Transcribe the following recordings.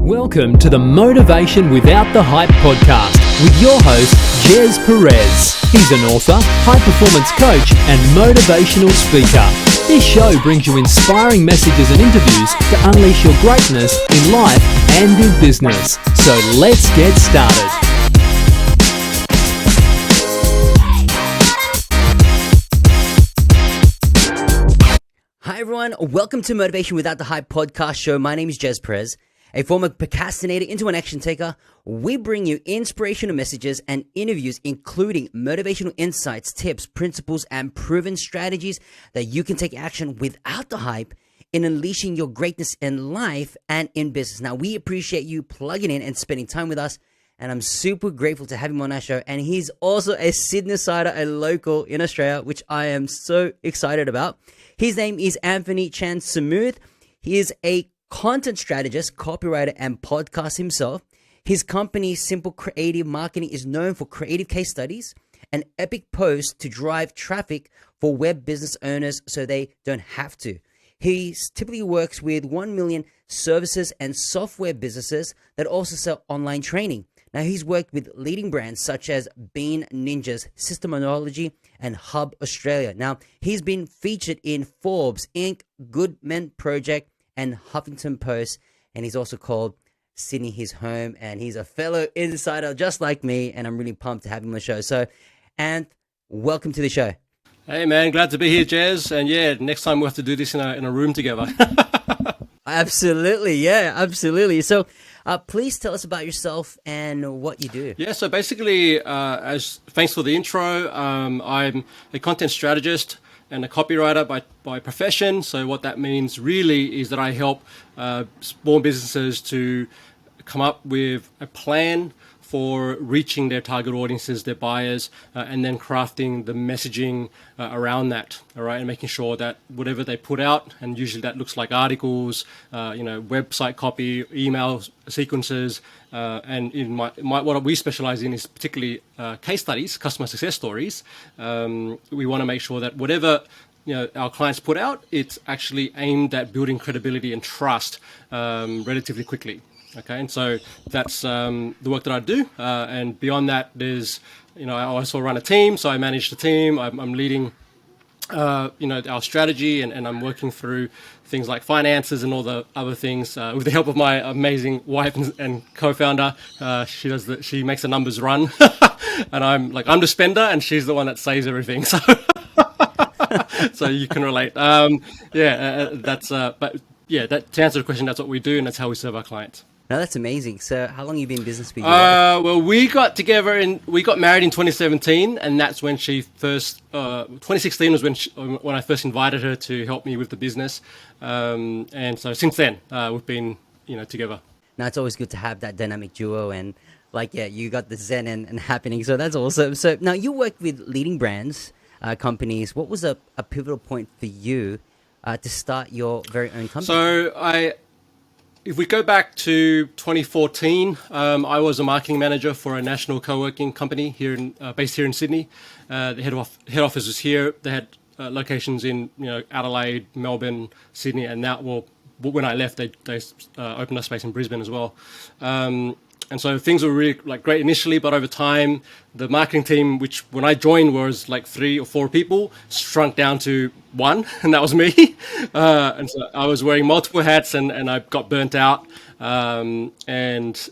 Welcome to the Motivation Without the Hype podcast with your host, Jez Perez. He's an author, high-performance coach, and motivational speaker. This show brings you inspiring messages and interviews to unleash your greatness in life and in business. So let's get started. Hi everyone, welcome to Motivation Without the Hype podcast show. My name is Jez Perez. A former procrastinator into an action taker, we bring you inspirational messages and interviews, including motivational insights, tips, principles, and proven strategies that you can take action without the hype in unleashing your greatness in life and in business. Now, we appreciate you plugging in and spending time with us, and I'm super grateful to have him on our show. And he's also a Sydney-sider, a local in Australia, which I am so excited about. His name is Anfernee Chansamooth. He is a content strategist, copywriter, and podcast himself. His company, Simple Creative Marketing, is known for creative case studies and epic posts to drive traffic for web business owners so they don't have to. He typically works with 1 million services and software businesses that also sell online training. Now, he's worked with leading brands such as Bean Ninjas, SYSTEMology, and Hub Australia. Now, he's been featured in Forbes, Inc., Good Men Project, and Huffington Post, and he's also called Sydney his home, and he's a fellow insider just like me, and I'm really pumped to have him on the show. So, and welcome to the show. Hey man, glad to be here, Jez, and yeah, next time we'll have to do this in a room together. Absolutely, yeah, absolutely. So, please tell us about yourself and what you do. Yeah, so basically, thanks for the intro. I'm a content strategist and a copywriter by profession. So what that means really is that I help small businesses to come up with a plan for reaching their target audiences, their buyers, and then crafting the messaging around that, all right, and making sure that whatever they put out, and usually that looks like articles, website copy, email sequences, and in what we specialize in is particularly case studies, customer success stories. We want to make sure that whatever our clients put out, it's actually aimed at building credibility and trust relatively quickly. Okay, and so that's the work that I do, and beyond that, there's I also run a team, so I manage the team. I'm leading our strategy, and I'm working through things like finances and all the other things with the help of my amazing wife and co-founder. She makes the numbers run, and I'm the spender, and she's the one that saves everything. So so you can relate. But to answer the question, that's what we do, and that's how we serve our clients. Now that's amazing. So how long have you been in business with you? Well, we got married in 2017, and that's when she first. 2016 was when I first invited her to help me with the business, and so since then we've been together. Now it's always good to have that dynamic duo, and you got the zen and happening. So that's awesome. So now you work with leading brands, companies. What was a pivotal point for you to start your very own company? So if we go back to 2014, I was a marketing manager for a national co-working company based here in Sydney. The head office was here. They had locations in Adelaide, Melbourne, Sydney, and when I left, they opened a space in Brisbane as well. And so things were really great initially, but over time, the marketing team, which when I joined was 3 or 4 people, shrunk down to 1, and that was me. And so I was wearing multiple hats, and I got burnt out. And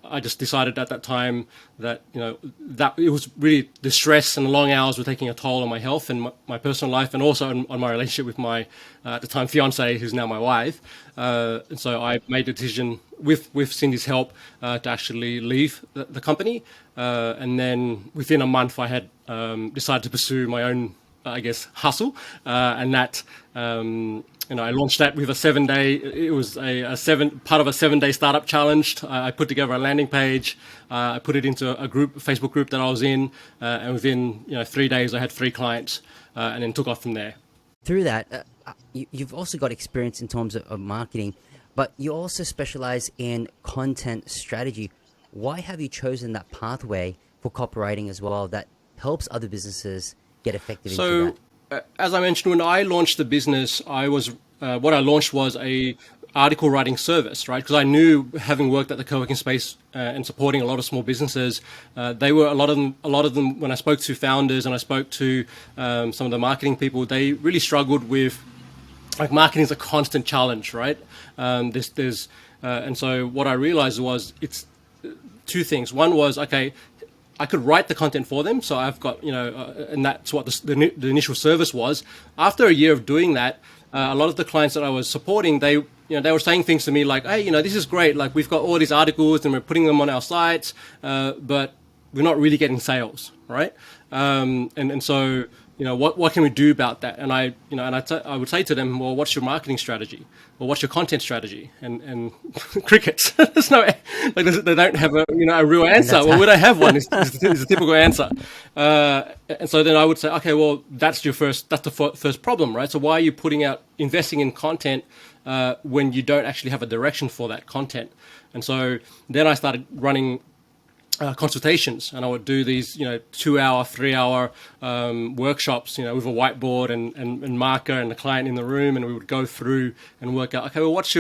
I just decided at that time that that it was really the stress and the long hours were taking a toll on my health and my personal life, and also on my relationship with my at the time fiance, who's now my wife. And so I made the decision with Cindy's help to actually leave the company. And then within a month, I had decided to pursue my own, hustle, and that. I launched that with a 7-day. It was part of a 7-day startup challenge. I put together a landing page. I put it into a Facebook group that I was in, and within 3 days, I had 3 clients, and then took off from there. Through that, you've also got experience in terms of marketing, but you also specialize in content strategy. Why have you chosen that pathway for copywriting as well that helps other businesses get effective into that? As I mentioned, when I launched the business, what I launched was article writing service, right? Because I knew, having worked at the co-working space and supporting a lot of small businesses, they were a lot of them. When I spoke to founders and I spoke to some of the marketing people, they really struggled with, like, marketing is a constant challenge, right? And so what I realized was, it's two things. One was, okay, I could write the content for them. So I've got, and that's what the initial service was. After a year of doing that, a lot of the clients that I was supporting, they were saying things to me like, hey, this is great. Like, we've got all these articles and we're putting them on our sites, but we're not really getting sales, right? And so, what can we do about that? And I would say to them, well, what's your marketing strategy? Well, what's your content strategy? And crickets. There's no, they don't have a real answer. Well, we don't have one. Is a typical answer. And so then I would say, okay, well, that's the first problem, right? So why are you investing in content when you don't actually have a direction for that content? And so then I started running consultations, and I would do these 2-hour, 3-hour workshops with a whiteboard and marker and the client in the room, and we would go through and work out, okay, well, what's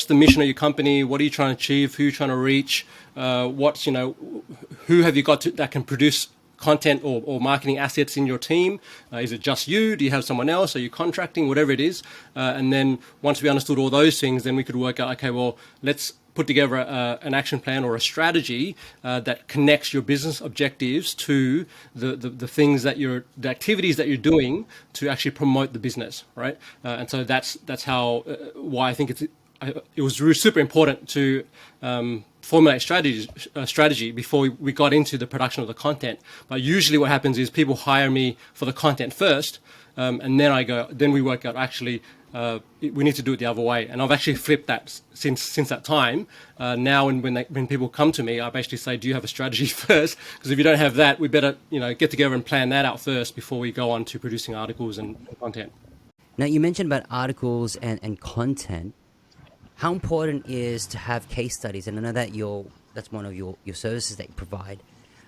the mission of your company? What are you trying to achieve? Who are you trying to reach? Who have you got that can produce content or marketing assets in your team? Is it just you? Do you have someone else? Are you contracting? Whatever it is. And then once we understood all those things, then we could work out, okay, well, let's put together an action plan or a strategy that connects your business objectives to the things the activities that you're doing to actually promote the business, right? And so that's why I think it was really super important to formulate strategy before we got into the production of the content. But usually what happens is people hire me for the content first, and then we work out, actually, we need to do it the other way. And I've actually flipped that since that time. Now, when people come to me, I basically say, do you have a strategy first? Because if you don't have that, we better get together and plan that out first before we go on to producing articles and content. Now, you mentioned about articles and content. How important is to have case studies? And I know that that's one of your services that you provide.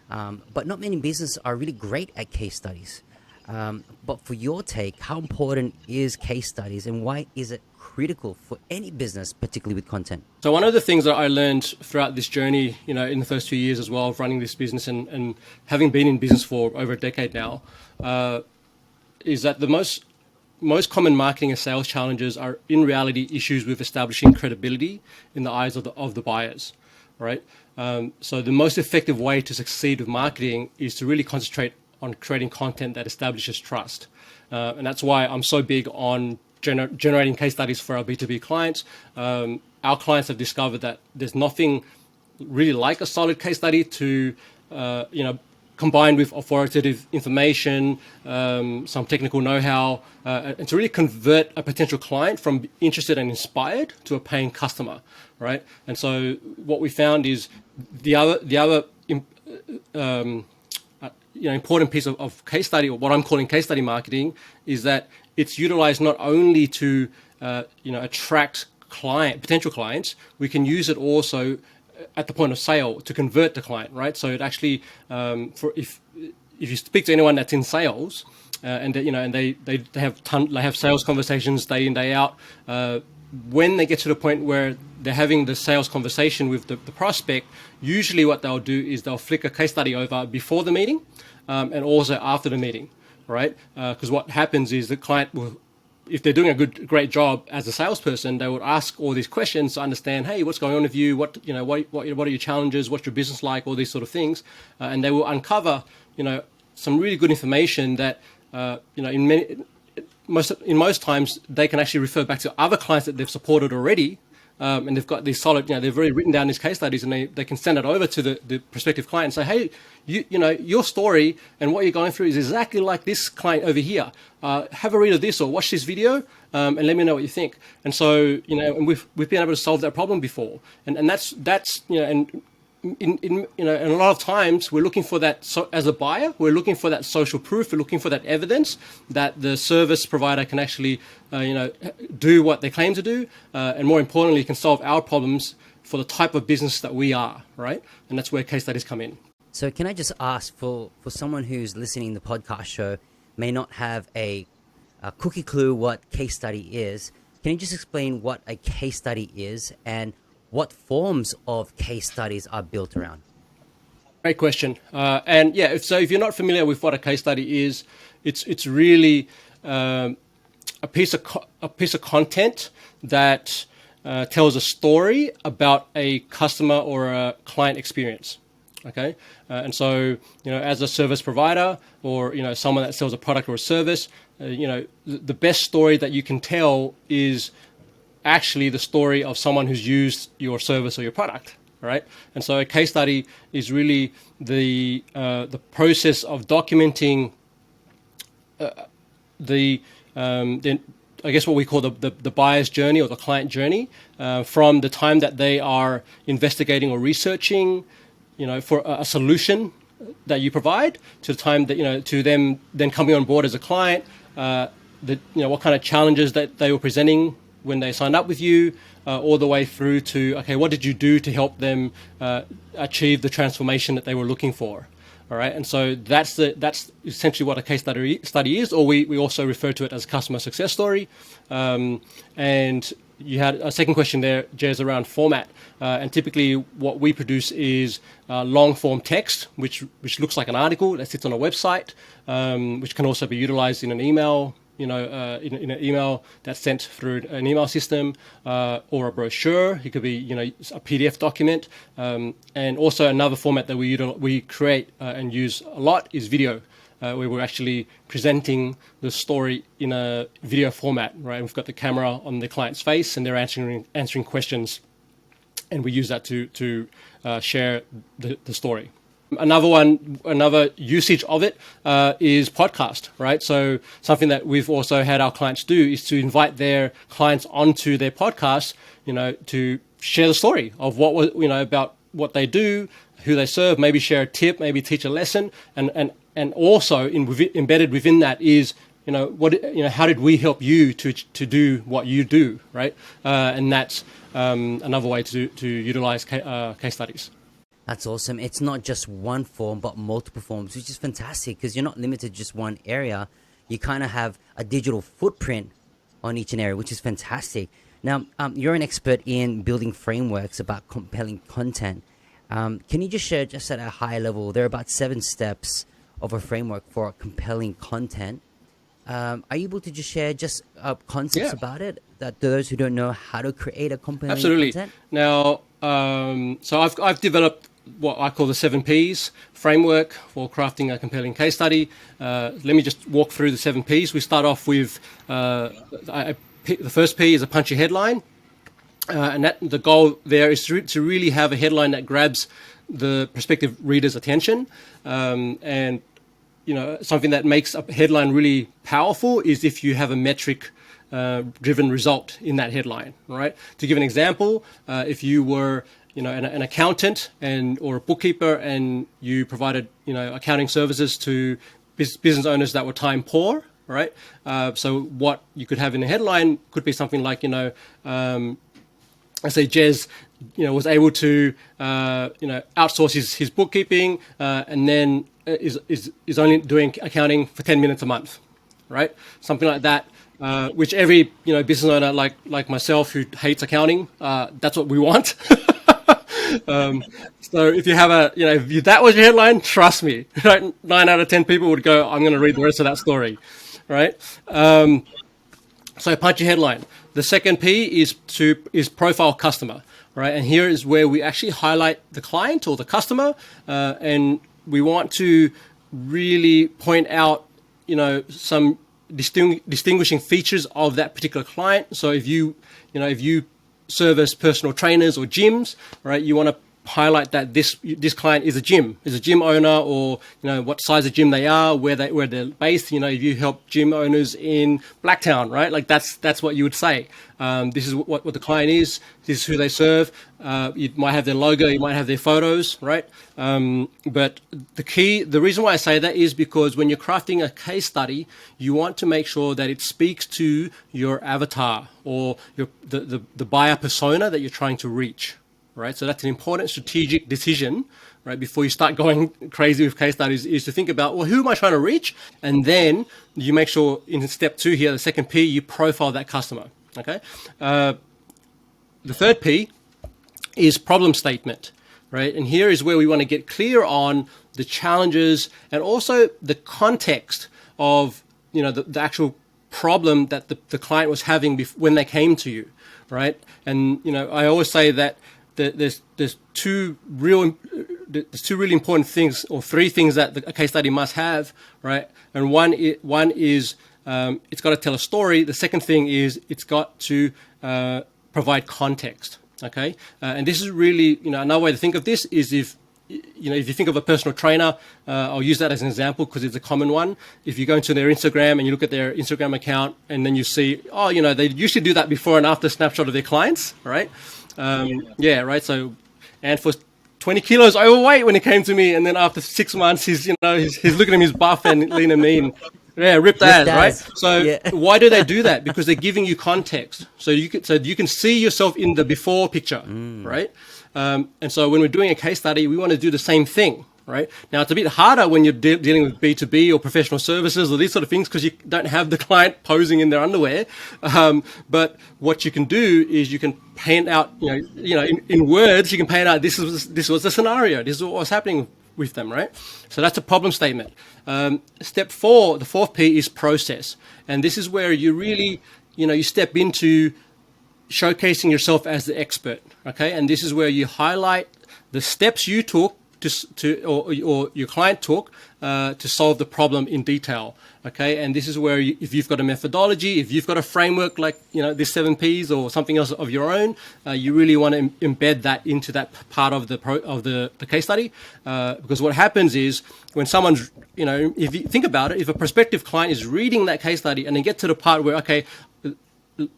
But not many businesses are really great at case studies. But for your take, how important is case studies, and why is it critical for any business, particularly with content? So one of the things that I learned throughout this journey, in the first few years as well of running this business and having been in business for over a decade now, is that the most common marketing and sales challenges are in reality issues with establishing credibility in the eyes of the buyers, right? So the most effective way to succeed with marketing is to really concentrate on creating content that establishes trust. And that's why I'm so big on generating case studies for our B2B clients. Our clients have discovered that there's nothing really like a solid case study to, combined with authoritative information, some technical know-how, and to really convert a potential client from interested and inspired to a paying customer, right? And so what we found is the other important piece of case study, or what I'm calling case study marketing, is that it's utilized not only to attract potential clients. We can use it also at the point of sale to convert the client, right? So it actually, if you speak to anyone that's in sales, and they have sales conversations day in, day out, when they get to the point where they're having the sales conversation with the prospect, usually what they'll do is they'll flick a case study over before the meeting, and also after the meeting, right? Because what happens is the client will, if they're doing a great job as a salesperson, they would ask all these questions to understand, hey, what's going on with you? What are your challenges? What's your business like? All these sort of things, and they will uncover, some really good information that, in most times they can actually refer back to other clients that they've supported already. And they've got these solid, they've already written down these case studies, and they can send it over to the prospective client and say, hey, your story and what you're going through is exactly like this client over here. Have a read of this or watch this video, and let me know what you think. And so, and we've been able to solve that problem before. And that's and in a lot of times we're looking for that. So as a buyer, we're looking for that social proof. We're looking for that evidence that the service provider can actually, do what they claim to do, and more importantly, can solve our problems for the type of business that we are, right? And that's where case studies come in. So can I just ask, for someone who's listening to the podcast show, may not have a cookie clue what case study is, Can you just explain what a case study is and what forms of case studies are built around? Great question. And yeah, if you're not familiar with what a case study is, it's really a piece of content that tells a story about a customer or a client experience. Okay, and so as a service provider or someone that sells a product or a service, the best story that you can tell is actually the story of someone who's used your service or your product. Right, and so a case study is really the process of documenting I guess what we call the buyer's journey or the client journey from the time that they are investigating or researching, for a solution that you provide to the time that to them then coming on board as a client, what kind of challenges that they were presenting when they signed up with you, all the way through to, okay, what did you do to help them achieve the transformation that they were looking for? All right, and so that's essentially what a case study is, or we also refer to it as a customer success story. And you had a second question there, Jez, around format. And typically what we produce is long form text, which looks like an article that sits on a website, which can also be utilized in an email, in an email that's sent through an email system, or a brochure. It could be, a PDF document. And also another format that we create and use a lot is video, where we're actually presenting the story in a video format, right? We've got the camera on the client's face and they're answering questions, and we use that to share the story. Another usage of it is podcast, right? So something that we've also had our clients do is to invite their clients onto their podcast, to share the story of about what they do, who they serve, maybe share a tip, maybe teach a lesson, and also embedded within that is how did we help you to do what you do, right? And that's another way to utilize case studies. That's awesome. It's not just one form, but multiple forms, which is fantastic because you're not limited to just one area. You kind of have a digital footprint on each and area, which is fantastic. Now, you're an expert in building frameworks about compelling content. Can you just share, just at a high level, there are about 7 steps of a framework for compelling content. Are you able to just share just concepts about it, that those who don't know how to create a compelling content? Now, so I've developed what I call the 7 Ps framework for crafting a compelling case study. Let me just walk through the 7 Ps. We start off with the first P is a punchy headline. And the goal there is to really have a headline that grabs the prospective reader's attention. And something that makes a headline really powerful is if you have a metric driven result in that headline, right? To give an example, if you were an accountant or a bookkeeper and you provided accounting services to business owners that were time poor, right? So what you could have in a headline could be something like I say Jez, was able to, outsource his bookkeeping, and then is only doing accounting for 10 minutes a month, right? Something like that, which every business owner like myself who hates accounting, that's what we want. So if you have if that was your headline, trust me, right? 9 out of 10 people would go, I'm going to read the rest of that story, right? So punchy headline. The second P is profile customer, right? And here is where we actually highlight the client or the customer, and we want to really point out, some distinguishing features of that particular client. So if you service personal trainers or gyms, right, you want to highlight that this client is a gym owner, or what size of gym they are, where they're based. If you help gym owners in Blacktown, right, like that's what you would say. This is what the client is. This is who they serve. You might have their logo, you might have their photos, right? But the reason why I say that is because when you're crafting a case study, you want to make sure that it speaks to your avatar or the buyer persona that you're trying to reach. Right, so that's an important strategic decision, right? Before you start going crazy with case studies, is to think about, well, who am I trying to reach? And then you make sure in step 2 here, the second P, you profile that customer. Okay. The third P is problem statement, right? And here is where we want to get clear on the challenges and also the context of, the actual problem that the client was having when they came to you, right? And, I always say that there's two really important things, or three things that a case study must have, right? And one is it's got to tell a story. The second thing is it's got to provide context. Okay, and this is really, another way to think of this is if you think of a personal trainer, I'll use that as an example because it's a common one. If you go into their Instagram and you look at their Instagram account and then you see, they usually do that before and after snapshot of their clients, right? Right. So, and for 20 kilos overweight when he came to me, and then after 6 months, he's looking at him, he's buff and lean and mean. Yeah, ripped ass, right? So why do they do that? Because they're giving you context, so you can see yourself in the before picture, right? And so when we're doing a case study, we want to do the same thing, right? Now it's a bit harder when you're dealing with B2B or professional services or these sort of things because you don't have the client posing in their underwear. But what you can do is you can paint out, in words, you can paint out this was the scenario, this is what was happening with them, right? So that's a problem statement. Step 4, the fourth P, is process. And this is where you really, you step into showcasing yourself as the expert, okay? And this is where you highlight the steps you took or your client took to solve the problem in detail, okay? And this is where if you've got a methodology, if you've got a framework like, this 7 Ps or something else of your own, you really want to embed that into that part of the case study, because what happens is when someone's, if you think about it, if a prospective client is reading that case study and they get to the part where, okay,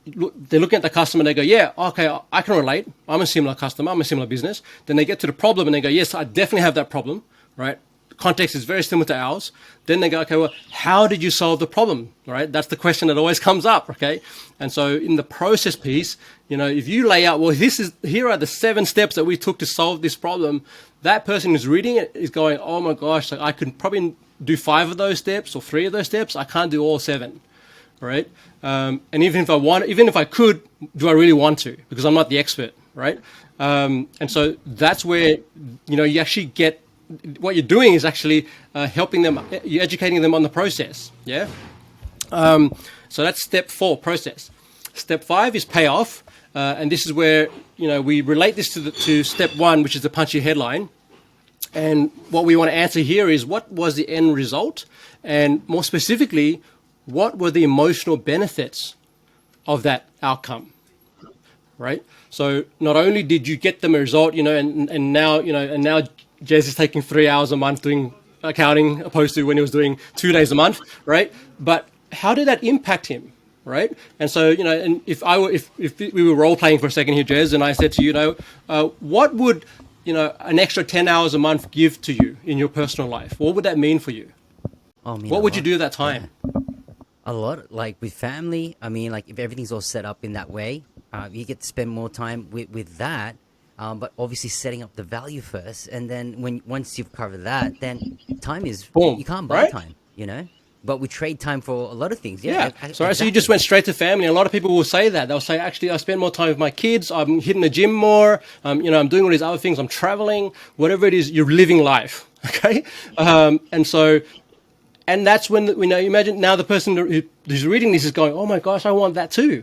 they're looking at the customer and they go, yeah, okay, I can relate. I'm a similar customer. I'm a similar business. Then they get to the problem and they go, yes, I definitely have that problem, right? Context is very similar to ours. Then they go, okay, well, how did you solve the problem, right? That's the question that always comes up, okay? And so in the process piece, if you lay out, well, here are the 7 steps that we took to solve this problem, that person who's reading it is going, oh my gosh, I could probably do 5 of those steps or 3 of those steps. I can't do all 7. Right, and even if I could, do I really want to? Because I'm not the expert, right? And so that's where you actually get what you're doing is actually helping them, you're educating them on the process. Yeah. So that's step 4, process. Step 5 is payoff, and this is where we relate this to step 1, which is the punchy headline. And what we want to answer here is what was the end result, and more specifically, what were the emotional benefits of that outcome, right? So not only did you get them a result, and now Jez is taking 3 hours a month doing accounting opposed to when he was doing 2 days a month, right? But how did that impact him, right? And so, and if we were role playing for a second here, Jez, and I said to you, what would, an extra 10 hours a month give to you in your personal life? What would that mean for you? What would you do at that time? Yeah. A lot, like with family. I mean, like if everything's all set up in that way, you get to spend more time with that. But obviously setting up the value first, and then once you've covered that, then time is boom, you can't buy time, But we trade time for a lot of things. Yeah. So you just went straight to family. A lot of people will say that. They'll say, actually, I spend more time with my kids. I'm hitting the gym more. I'm doing all these other things. I'm traveling. Whatever it is, you're living life. Okay, and that's when imagine now the person who's reading this is going, oh my gosh, I want that too.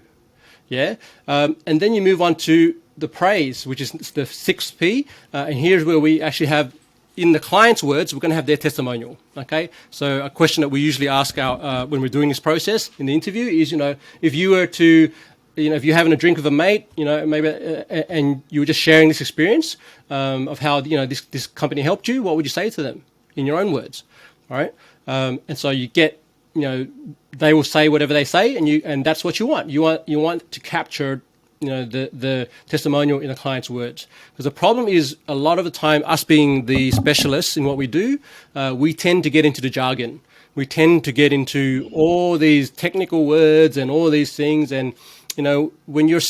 Yeah. And then you move on to the praise, which is the 6th P. And here's where we actually have, in the client's words, we're going to have their testimonial. Okay. So a question that we usually ask when we're doing this process in the interview is, if you were to, if you're having a drink with a mate, maybe, and you were just sharing this experience of how, this company helped you, what would you say to them in your own words? All right. And so you get, they will say whatever they say, and that's what you want. You want to capture, the testimonial in a client's words. Because the problem is, a lot of the time, us being the specialists in what we do, we tend to get into the jargon. We tend to get into all these technical words and all these things. And when you're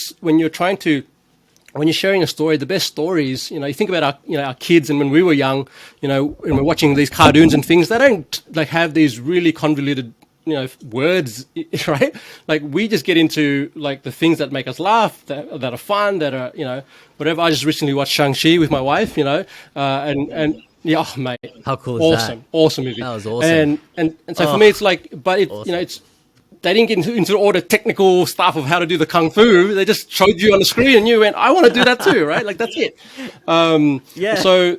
sharing a story, the best stories, you think about our kids, and when we were young, when we're watching these cartoons and things, they don't have these really convoluted words, right? Like we just get into like the things that make us laugh, that are fun, that are, whatever. I just recently watched Shang-Chi with my wife, and yeah, oh, mate, How cool is that? Awesome movie. That was awesome. And so for me, it's like, but Awesome. it's they didn't get into all the technical stuff of how to do the kung fu. They just showed you on the screen, and you went, I want to do that too, right? Like that's it. Yeah. So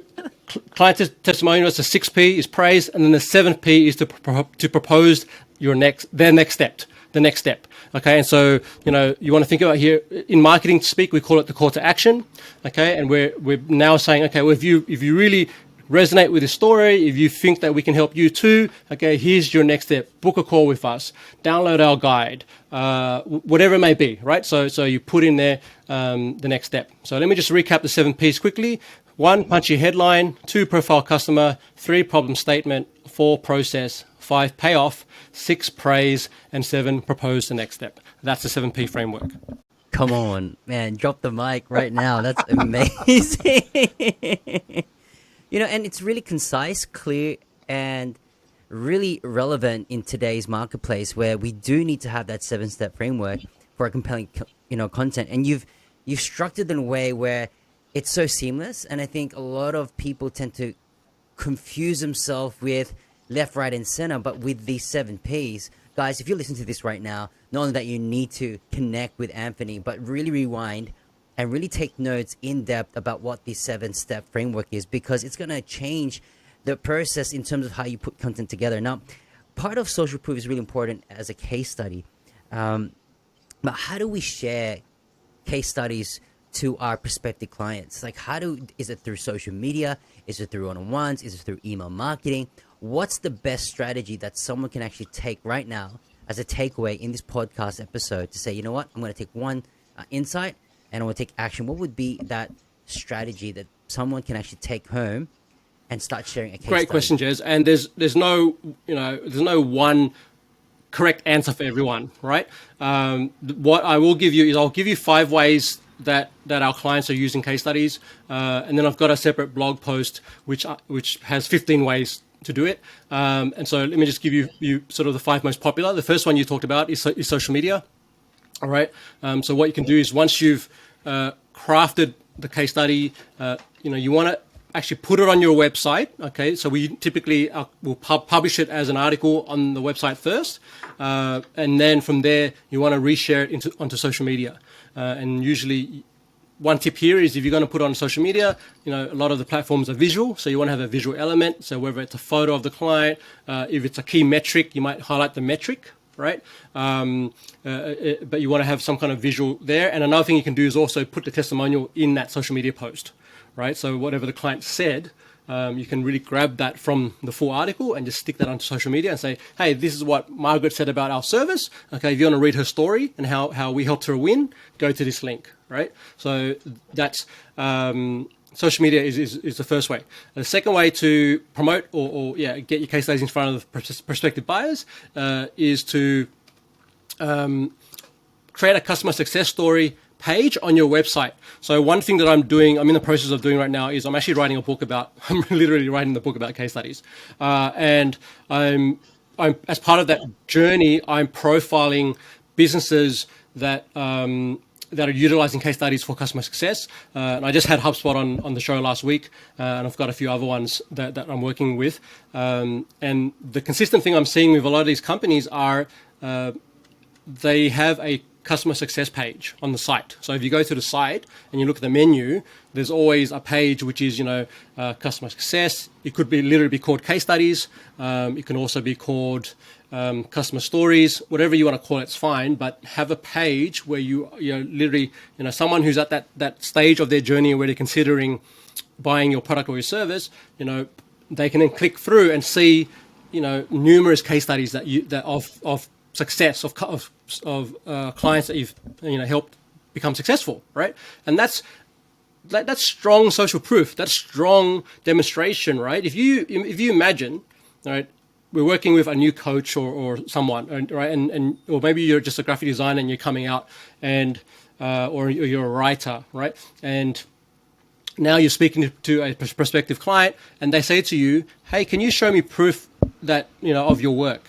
client testimonial is the 6P is praise, and then the 7P is to propose their next step, the next step. Okay, and so you want to think about here in marketing speak, we call it the call to action. Okay, and we're now saying, okay, well, if you really resonate with the story, if you think that we can help you too, okay, here's your next step. Book a call with us, download our guide, whatever it may be, right? So you put in there the next step. So let me just recap the 7 Ps quickly. 1, punchy headline. 2, profile customer. 3, problem statement. 4, process. 5, payoff. 6, praise. And 7, propose the next step. That's the 7P framework. Come on, man, drop the mic right now. That's amazing. And it's really concise, clear, and really relevant in today's marketplace where we do need to have that 7-step framework for a compelling, content. And you've structured it in a way where it's so seamless. And I think a lot of people tend to confuse themselves with left, right, and center. But with these 7 Ps, guys, if you listen to this right now, not only that you need to connect with Anfernee, but really rewind and really take notes in depth about what this 7-step framework is, because it's going to change the process in terms of how you put content together. Now, part of social proof is really important as a case study. But how do we share case studies to our prospective clients? Like, is it through social media? Is it through one-on-ones? Is it through email marketing? What's the best strategy that someone can actually take right now as a takeaway in this podcast episode to say, you know what, I'm going to take one insight and I want to take action? What would be that strategy that someone can actually take home and start sharing a case Great study? question, Jez. And there's no one correct answer for everyone, right? What I will give you is I'll give you 5 ways that our clients are using case studies, and then I've got a separate blog post which has 15 ways to do it. And so let me just give you sort of the 5 most popular. The first one you talked about is social media. All right. So what you can do is once you've crafted the case study, you want to actually put it on your website. Okay. So we typically will publish it as an article on the website first. And then from there, you want to reshare it onto social media. And usually one tip here is if you're going to put it on social media, a lot of the platforms are visual. So you want to have a visual element. So whether it's a photo of the client, if it's a key metric, you might highlight the metric, right? But you want to have some kind of visual there. And another thing you can do is also put the testimonial in that social media post, right? So whatever the client said, you can really grab that from the full article and just stick that onto social media and say, hey, this is what Margaret said about our service. Okay, if you want to read her story and how we helped her win, go to this link, right? So that's social media is the first way. The second way to promote or get your case studies in front of the prospective buyers is to create a customer success story page on your website. So one thing that I'm in the process of doing right now is I'm actually writing a book I'm literally writing the book about case studies. And I'm as part of that journey, I'm profiling businesses that are utilizing case studies for customer success. And I just had HubSpot on the show last week, and I've got a few other ones that I'm working with. And the consistent thing I'm seeing with a lot of these companies are they have a customer success page on the site. So if you go to the site and you look at the menu, there's always a page which is, customer success. It could literally be called case studies. It can also be called customer stories, whatever you want to call it's fine, but have a page where you literally, someone who's at that stage of their journey where they're considering buying your product or your service, they can then click through and see, numerous case studies that of success of clients that you've helped become successful, right? And that's strong social proof. That's strong demonstration, right? If you imagine, right, we're working with a new coach or someone, right, and or maybe you're just a graphic designer and you're coming out and or you're a writer, right, and now you're speaking to a prospective client and they say to you, hey, can you show me proof that of your work?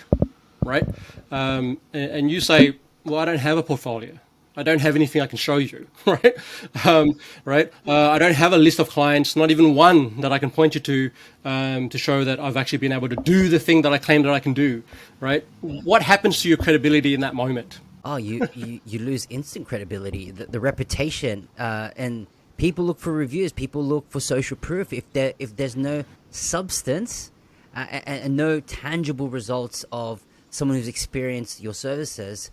right? And you say, well, I don't have a portfolio. I don't have anything I can show you, right? Right? I don't have a list of clients, not even one that I can point you to show that I've actually been able to do the thing that I claim that I can do, right? What happens to your credibility in that moment? Oh, you lose instant credibility, the reputation, and people look for reviews. People look for social proof. If there's no substance and no tangible results of someone who's experienced your services,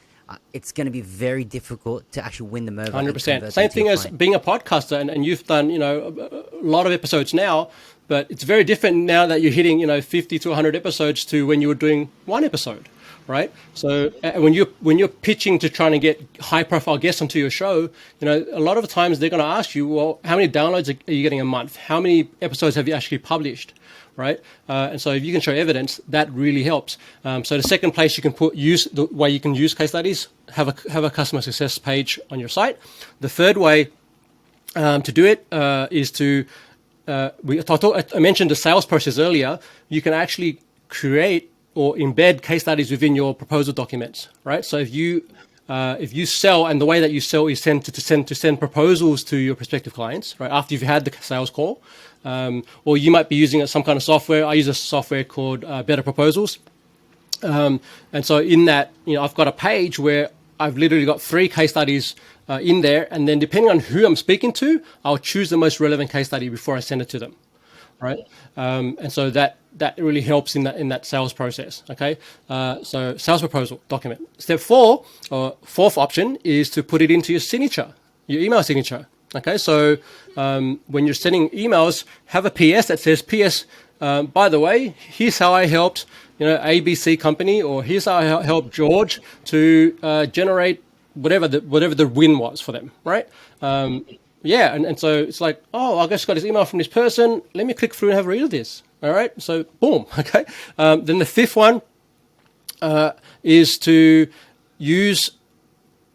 it's going to be very difficult to actually win them over. 100%. Same thing as being a podcaster, and you've done, a lot of episodes now, but it's very different now that you're hitting, 50 to 100 episodes to when you were doing one episode, right? So when you're pitching to trying to get high profile guests onto your show, a lot of the times they're going to ask you, well, how many downloads are you getting a month? How many episodes have you actually published? Right, and so if you can show evidence, that really helps. So the second place you can the way you can use case studies, have a customer success page on your site. The third way to do it is to I mentioned the sales process earlier. You can actually create or embed case studies within your proposal documents. Right, so if you sell, and the way that you sell is to send proposals to your prospective clients, right, after you've had the sales call. Or you might be using some kind of software. I use a software called Better Proposals. And so in that, I've got a page where I've literally got 3 case studies in there. And then depending on who I'm speaking to, I'll choose the most relevant case study before I send it to them. Right. And so that really helps in that sales process. Okay. So sales proposal document. Step 4, or fourth option, is to put it into your signature, your email signature. Okay, so when you're sending emails, have a PS that says, PS, by the way, here's how I helped, ABC company, or here's how I helped George to generate whatever the win was for them, right? And so it's like, oh, I just got this email from this person. Let me click through and have a read of this. All right, so boom, okay. Then the fifth one is to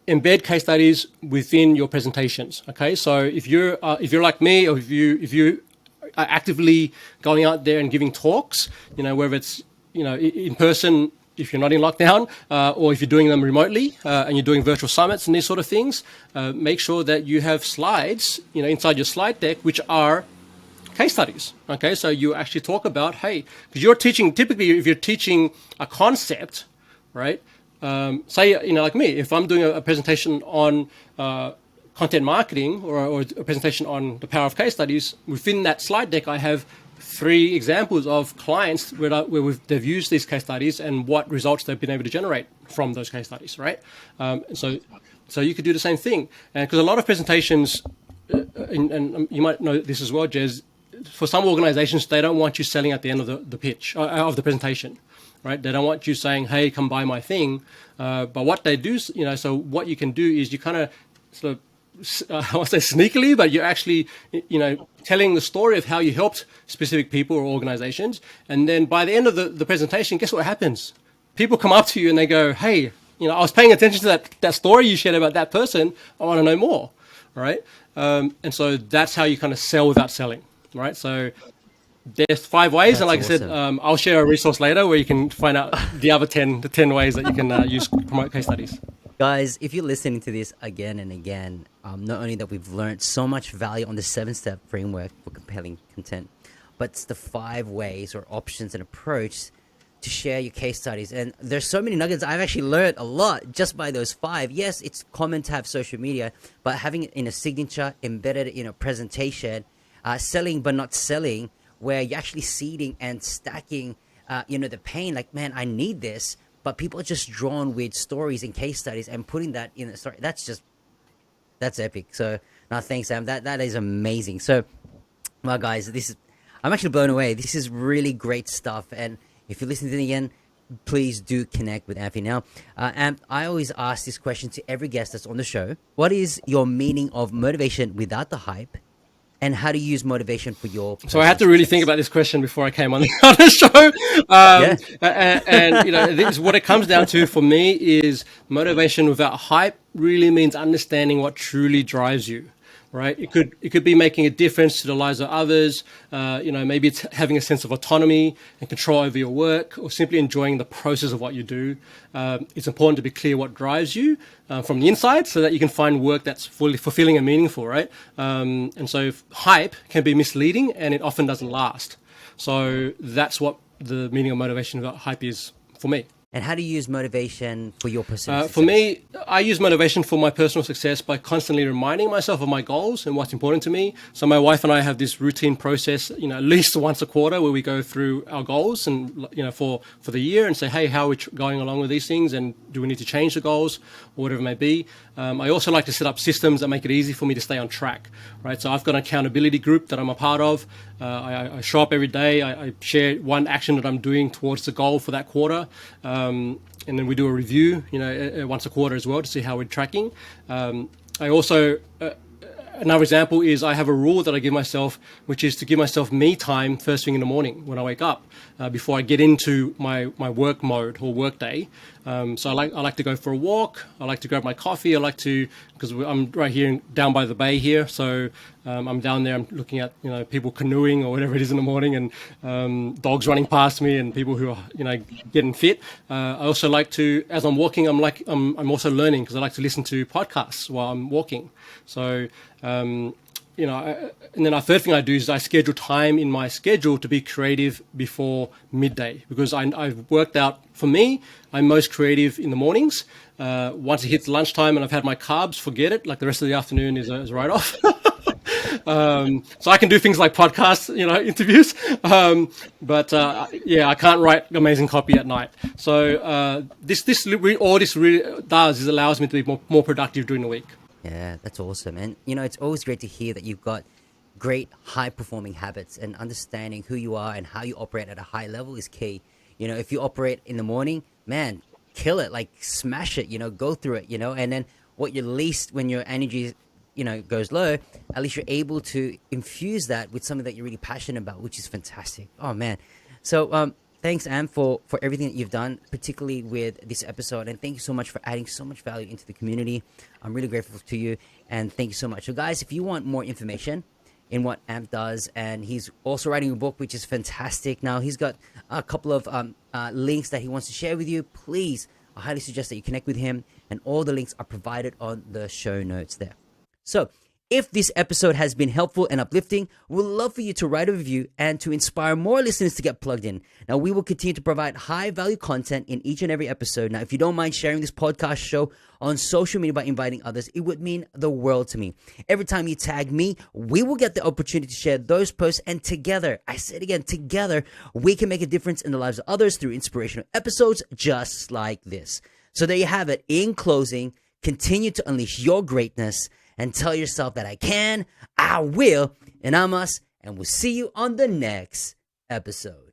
embed case studies within your presentations. Okay, so if you're like me, or if you are actively going out there and giving talks, whether it's in person, if you're not in lockdown, or if you're doing them remotely, and you're doing virtual summits and these sort of things, make sure that you have slides, inside your slide deck, which are case studies. Okay, so you actually talk about, hey, because you're teaching, typically if you're teaching a concept, right? Say, like me, if I'm doing a presentation on content marketing, or a presentation on the power of case studies, within that slide deck, I have 3 examples of clients where they've used these case studies and what results they've been able to generate from those case studies, right? So you could do the same thing. And because a lot of presentations, and you might know this as well, Jez, for some organizations, they don't want you selling at the end of the pitch, of the presentation. Right? They don't want you saying, hey, come buy my thing. But what they do, so what you can do is you kind of sort of, I won't say sneakily, but you're actually, telling the story of how you helped specific people or organizations. And then by the end of the presentation, guess what happens? People come up to you and they go, hey, I was paying attention to that story you shared about that person. I want to know more. Right? And so that's how you kind of sell without selling. Right? So there's 5 ways, that's and like awesome. I said, I'll share a resource later where you can find out the other 10 ways that you can use to promote case studies. Guys, if you're listening to this again and again, not only that we've learned so much value on the 7-step framework for compelling content, but it's the 5 ways or options and approach to share your case studies. And there's so many nuggets. I've actually learned a lot just by those 5. Yes, it's common to have social media, but having it in a signature, embedded in a presentation, selling but not selling, where you're actually seeding and stacking, the pain, like, man, I need this, but people are just drawn with stories and case studies and putting that in the story. That's epic. So, no, thanks, Sam. That is amazing. So, well, guys, I'm actually blown away. This is really great stuff. And if you're listening to it again, please do connect with Anfernee. Now, and I always ask this question to every guest that's on the show. What is your meaning of motivation without the hype? And how do you use motivation for your... So I had to really think about this question before I came on the show. And this, what it comes down to for me is motivation without hype really means understanding what truly drives you. right? It could be making a difference to the lives of others. Maybe it's having a sense of autonomy and control over your work, or simply enjoying the process of what you do. It's important to be clear what drives you from the inside, so that you can find work that's fully fulfilling and meaningful, right? And so hype can be misleading, and it often doesn't last. So that's what the meaning of motivation about hype is for me. And how do you use motivation for your personal success? For me, I use motivation for my personal success by constantly reminding myself of my goals and what's important to me. So my wife and I have this routine process, at least once a quarter, where we go through our goals and, for the year, and say, hey, how are we going along with these things? And do we need to change the goals, or whatever it may be? I also like to set up systems that make it easy for me to stay on track, right? So I've got an accountability group that I'm a part of. I show up every day. I share one action that I'm doing towards the goal for that quarter. And then we do a review, once a quarter as well, to see how we're tracking. I also, another example is I have a rule that I give myself, which is to give myself me time first thing in the morning when I wake up, before I get into my work mode or work day. So I like to go for a walk. I like to grab my coffee. I like to, because I'm right here down by the bay here. So I'm down there. I'm looking at people canoeing or whatever it is in the morning, and dogs running past me, and people who are getting fit. I also like to, as I'm walking, I'm also learning, because I like to listen to podcasts while I'm walking. So and then our third thing I do is I schedule time in my schedule to be creative before midday, because I've worked out, for me, I'm most creative in the mornings. Once it hits lunchtime and I've had my carbs, forget it. Like, the rest of the afternoon is a write-off. So I can do things like podcasts, interviews. But I can't write amazing copy at night. So all this really does is allows me to be more productive during the week. Yeah, that's awesome. And, it's always great to hear that you've got great high-performing habits, and understanding who you are and how you operate at a high level is key. If you operate in the morning, man, kill it, like smash it, go through it, and then when your energy, goes low, at least you're able to infuse that with something that you're really passionate about, which is fantastic. Oh, man. So, thanks, Am, for everything that you've done, particularly with this episode. And thank you so much for adding so much value into the community. I'm really grateful to you. And thank you so much. So, guys, if you want more information in what Amp does, and he's also writing a book, which is fantastic. Now, he's got a couple of links that he wants to share with you. Please, I highly suggest that you connect with him. And all the links are provided on the show notes there. So, if this episode has been helpful and uplifting, we'd love for you to write a review and to inspire more listeners to get plugged in. Now, we will continue to provide high-value content in each and every episode. Now, if you don't mind sharing this podcast show on social media by inviting others, it would mean the world to me. Every time you tag me, we will get the opportunity to share those posts, and together, I said again, together, we can make a difference in the lives of others through inspirational episodes just like this. So there you have it. In closing, continue to unleash your greatness and tell yourself that I can, I will, and I must, and we'll see you on the next episode.